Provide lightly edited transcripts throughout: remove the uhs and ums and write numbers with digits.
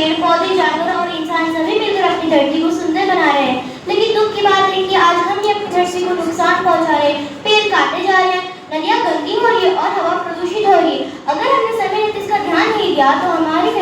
पेड़ पौधे जानवर और इंसान सभी मिलकर अपनी धरती को सुंदर बना रहे हैं, लेकिन दुख की बात है कि आज हम ही अपनी धरती को नुकसान पहुंचा रहे हैं। पेड़ काटे जा रहे हैं, नदियां गंदी हो रही है और हवा प्रदूषित हो रही है। अगर हमने समय रहते इसका ध्यान नहीं दिया तो हमारी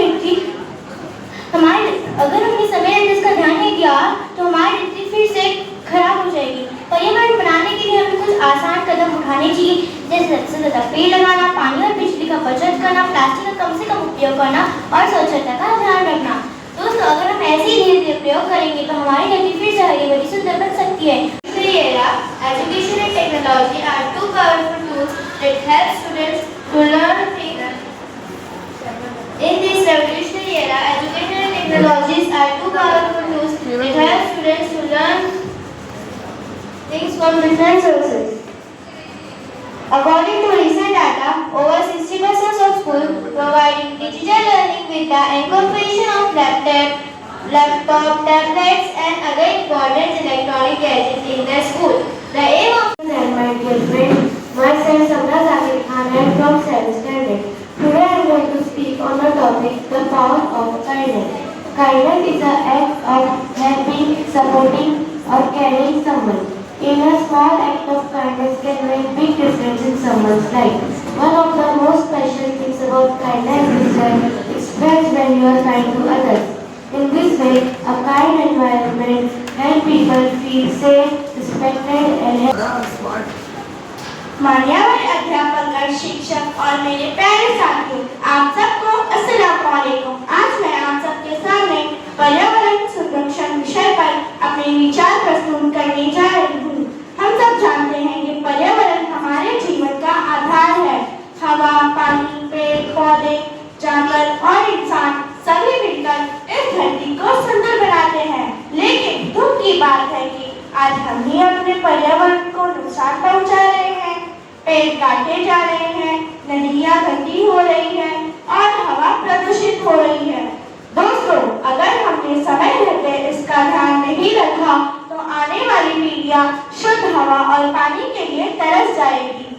धरती फिर से खराब हो जाएगी। पर्यावरण बनाने के लिए हमें कुछ आसान कदम उठाने चाहिए, जैसे ज्यादा से ज्यादा पेड़ लगाना, पानी और बिजली का बचत करना, प्लास्टिक का कम से कम उपयोग करना और स्वच्छता का ध्यान रखना। दोस्तों, अगर हम ऐसे ही धीरे धीरे प्रयोग करेंगे तो हमारी धरती फिर से हरी भरी सुंदर बन सकती है। Education and technology are two powerful tools that help students to learn things. In this revolutionary era, education and technologies are two powerful tools that help students to learn things from different sources. According to recent data, over 60% of schools providing digital learning with the incorporation of laptop, tablets and other important electronic gadgets in their school. The aim of my dear friend, myself Samra Zakir Khan and from 7th standard. Today I am going to speak on the topic, the power of kindness. Kindness is an act of helping, supporting or caring someone. In a small act of kindness can make big difference in someone's life. One of the most special things about kindness is that it spreads when you are kind to others. In this way, a kind environment helps people feel safe, respected and helped. मान्यवर अध्यापक, शिक्षक और मेरे प्यारे साथियों, आप सबको अस्सलाम वालेकुम। आज मैं आप सबके सामने पर्यावरण संरक्षण विषय पर अपने विचार प्रस्तुत करने जा रही हूँ। हम सब जानते हैं कि पर्यावरण हमारे जीवन का आधार है। हवा, पानी, पेड़ पौधे, जानवर और इंसान सभी मिलकर इस धरती को सुंदर बनाते हैं, लेकिन दुख की बात है कि आज हम ही अपने पर्यावरण को नुकसान पहुंचा रहे हैं। पेड़ काटे जा रहे हैं, नदियां गंदी हो रही हैं और हवा प्रदूषित हो रही है। दोस्तों, अगर हमने समय रहते इसका ध्यान नहीं रखा तो आने वाली पीढ़ियां शुद्ध हवा और पानी के लिए तरस जाएगी।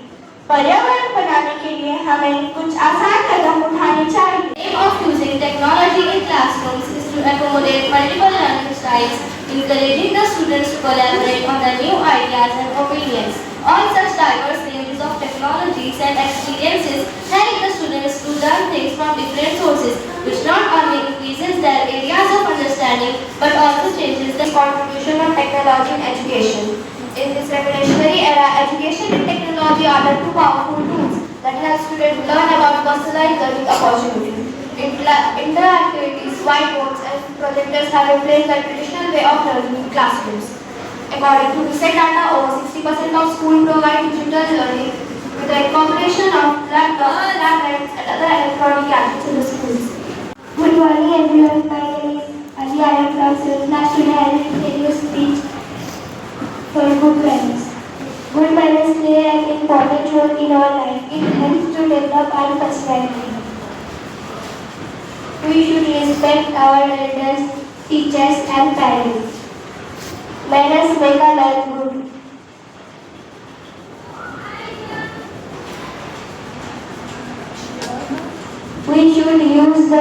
पर्यावरण बनाने के लिए हमें कुछ आसान कदम उठाने चाहिए। Aim of using technology in classrooms is to accommodate multiple learning styles, encouraging the students to collaborate on the new ideas and opinions. All such diverse ranges of technologies and experiences help the students to learn things from different sources, which not only increases their areas of understanding but also changes the contribution of technology in education. In this revolutionary era, education and technology are the two powerful tools that help students learn about personalized learning opportunities. Indoor activities, whiteboards and projectors have replaced the traditional way of learning in classrooms. According to recent data, over 60% of schools provide digital learning with the incorporation of laptops, tablets and other electronic gadgets in the schools. Good morning everyone, my name is Ali. I am from 7th class. Today I will tell you a speech for good manners. Good manners play an important role in our life. It helps to develop our personality. We should respect our elders, teachers and parents. Manners make a life good. We should use the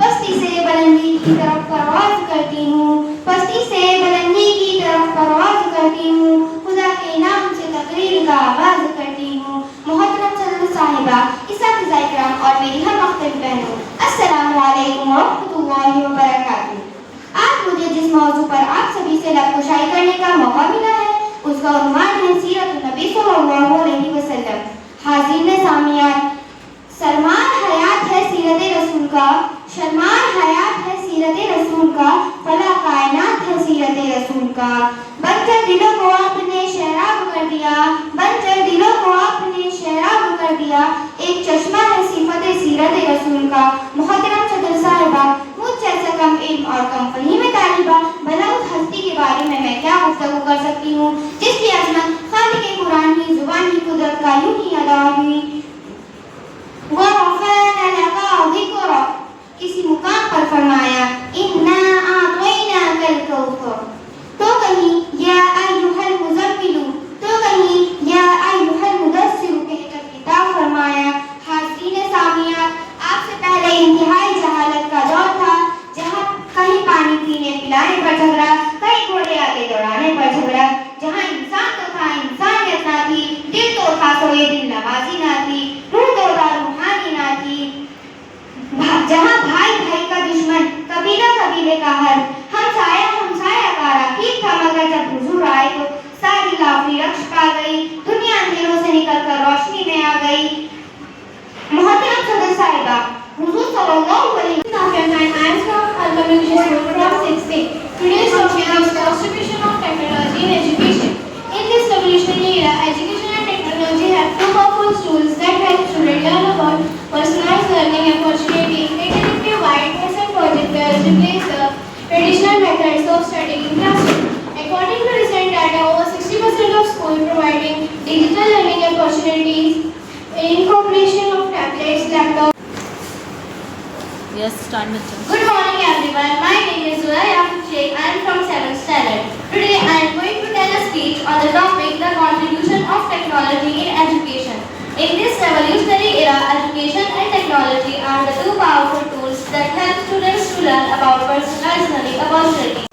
पस्ती से बुलंदी की तरफ परवाज़ करती हूँ, पस्ती से बुलंदी की तरफ परवाज़ करती हूँ, खुदा के नाम से तकरीर का आगाज़ करती हूँ। मोहतरम सदर साहिबा, इस्लामी किराम और मेरी हम मुख्तलिफ बहनों, अस्सलामु अलैकुम व रहमतुल्लाहि व बरकातुहू। आज मुझे जिस मौजू पर आप सभी से लफ्ज़ करने का मौका मिला है, उसका उन्वान है सीरत नबी सल्लल्लाहु अलैहि वसल्लम। हाज़िरीन सामियात, सरमार हयात है सीरत रसूल का, शर्मार हयात है सीरत रसूल का, फला कायनात है सीरत रसूल का। बनकर दिलों को आपने शराब कर दिया, बनकर दिलों को आपने शराब कर दिया, एक चश्मा है सिफत सीरत रसूल का। मोहतरम सदर साहिबा, मुझ जैसा कम इल्म और कम फहीम तालिबा भला उस हस्ती के बारे में मैं क्या गुफ्तगू कर सकती हूँ जिसकी अज़मत खालिक़ कुरान की जुबान की कुदरत का यूं ही अदा हुई। वरफ़अना लका ज़िक्रक, किसी मुकाम पर फरमाया इन्ना आतैनाकल कौसर, तो कहीं या अय्युहल मुज़म्मिलु, तो कहीं या अय्युहल मुदस्सिर मुस्कुराहट, हम साया का राखी था, मगर जब हुजूर आए तो सारी लाफी रक्श पा गई, दुनिया अंधेरों से निकलकर रोशनी में आ गई। मोहतरम सदर साहिबा, हुजूर सल्लल्लाहु अलैहि वसल्लम, I am from Al-Communication from 6th. Today's topic is contribution of technology in education. In this revolutionary era, education and technology have two powerful tools that help students learn about personalized learning opportunities. Interactive whiteboards and projectors replace the traditional methods of studying in classroom. According to recent data, over 60% of schools providing digital learning opportunities in incorporation of tablets, laptops. Yes, start with you. Good morning everyone, my name is Zulaya Sheikh. I am from 7th standard. Today I am going to tell a speech on the topic the contribution of technology in education. In this revolutionary era, education and technology are the two powerful tools that help students to learn about personalized learning opportunities.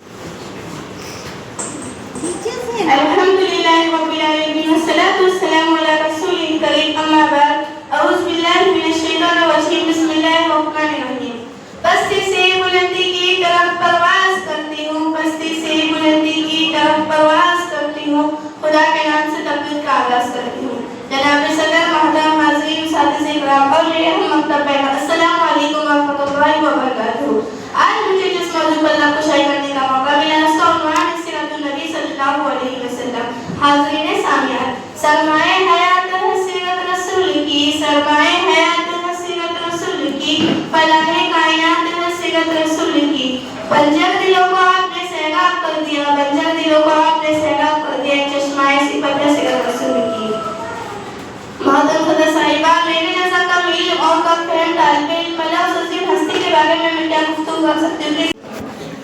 Alhamdulillahi Rabbil Alamin, wassalatu wassalamu ala rasulil kareem, amma ba'd. A'udhu billahi minash shaitanir rajim, bismillahir rahmanir rahim. पस्ती से बुलंदी की तरफ परवाज करती हूँ, पस्ती से बुलंदी की तरफ परवाज करती हूँ, खुदा के नाम से तकबीर का आगाज करती हूँ। जनाब सदर, महतरम हाज़रीन, साथी इकराम और मेरे हम मकतब है, अस्सलामु अलैकुम व रहमतुल्लाहि व बरकातुहू। आज मुझे जिस मौजू पर नक़्शाई करने का मौका मिला, उसका उन्वान है सीरतुन नबी सल्लल्लाहु अलैहि वसल्लम। हाज़रीन सामियान, सरमाए हयात है सीरत रसूल की, सरमाए हयात है सीरत रसूल की, फलाहे कायनात है सीरत रसूल की। बंजर दिलों को आपने सैराब कर दिया, बंजर दिलों को आपने सैराब कर दिया, चश्माए सिफत है सीरत रसूल की। मोहतरम सदर साहिबा, मेरे जैसा कम इल्म और कम फहम तालिब इल्म वाला उस हस्ती के बारे में मैं क्या गुफ्तगू कर सकती हूँ?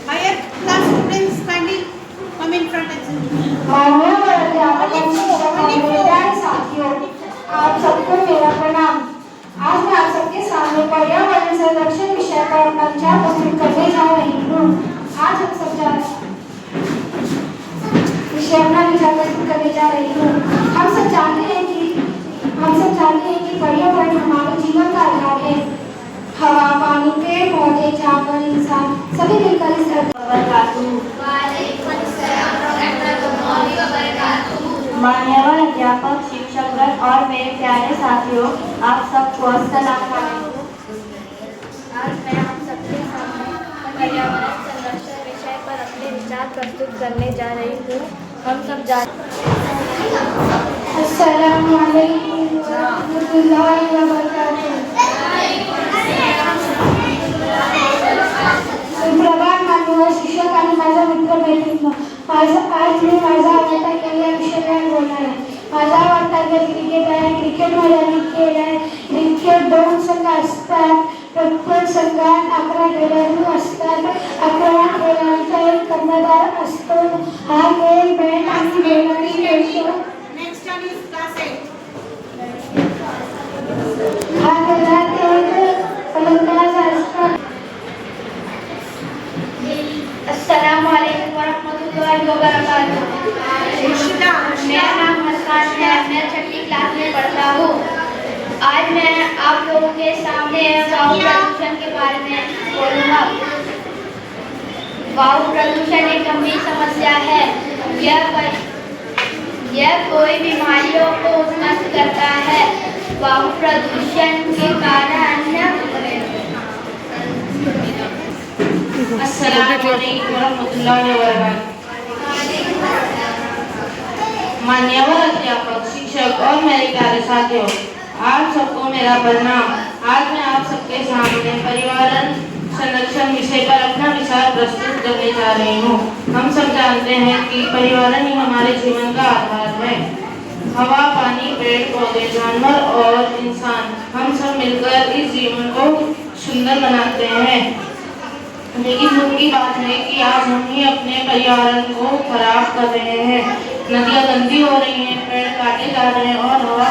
Higher class students kindly come in front and sit. माननीय अध्यापक साथियों, आप सबको मेरा प्रणाम। आज मैं आप सबके सामने पर्यावरण संरक्षण विषय पर अपना विचार प्रस्तुत करने जा रही हूँ। आज हम सब विषय अपना विचार प्रस्तुत करने जा रही हूँ। हम सब जानते हैं कि पर्यावरण हमारे जीवन का आधार है। हवा, पानी, पेड़ पौधे, जानवर, इंसान सभी मिलकर इस धरती मान्यवर अध्यापक, शिक्षकगण और मेरे प्यारे साथियों, आप सबको अस्सलाम वालेकुम। आज मैं आप सबके सामने पर्यावरण संरक्षण विषय पर अपने विचार प्रस्तुत करने जा रही हूँ। हम सब अस्सलाम वालेकुम व रहमतुल्लाहि व बरकातुहू। सुप्रभात मान्यवर शिक्षक आणि माझा मित्र मैत्रिणी, आज मी माझा आवडता खेळ या विषयावर बोलणार आहे। माझा आवडता खेळ क्रिकेट आहे। क्रिकेटमध्ये खेळ आहे, क्रिकेट 2 संघ असतात, प्रत्येक संघात 11 खेळाडू असतात, 11 खेळाडूंचा एक कर्णधार असतो। हा खेळ बॅट आणि बॉलने खेळतो। Next one is class 8. हा खेळात एक फलंदाज असतो। अस्सलाम वालेकुम व रहमतुल्लाहि व बरकातुहू। मेरा नाम मुस्कान है, मैं 6वीं क्लास में पढ़ता हूँ। आज मैं आप लोगों के सामने वायु प्रदूषण के बारे में बोलूँगा। वायु प्रदूषण एक गंभीर समस्या है। यह कोई बीमारियों को उत्पन्न करता है। वायु प्रदूषण के कारण मान्यवर अध्यापक, शिक्षक और मेरे प्यारे साथियों, आप सबको मेरा प्रणाम। आज मैं आप सबके सामने पर्यावरण संरक्षण विषय पर अपना विचार प्रस्तुत करने जा रही हूँ। हम सब जानते हैं कि पर्यावरण ही हमारे जीवन का आधार है। हवा, पानी, पेड़ पौधे, जानवर और इंसान, हम सब मिलकर इस जीवन को सुंदर बनाते हैं। लेकिन दुख की बात है कि आज हम ही अपने पर्यावरण को खराब कर रहे हैं। नदियाँ गंदी हो रही हैं, पेड़ काटे जा रहे हैं और हवा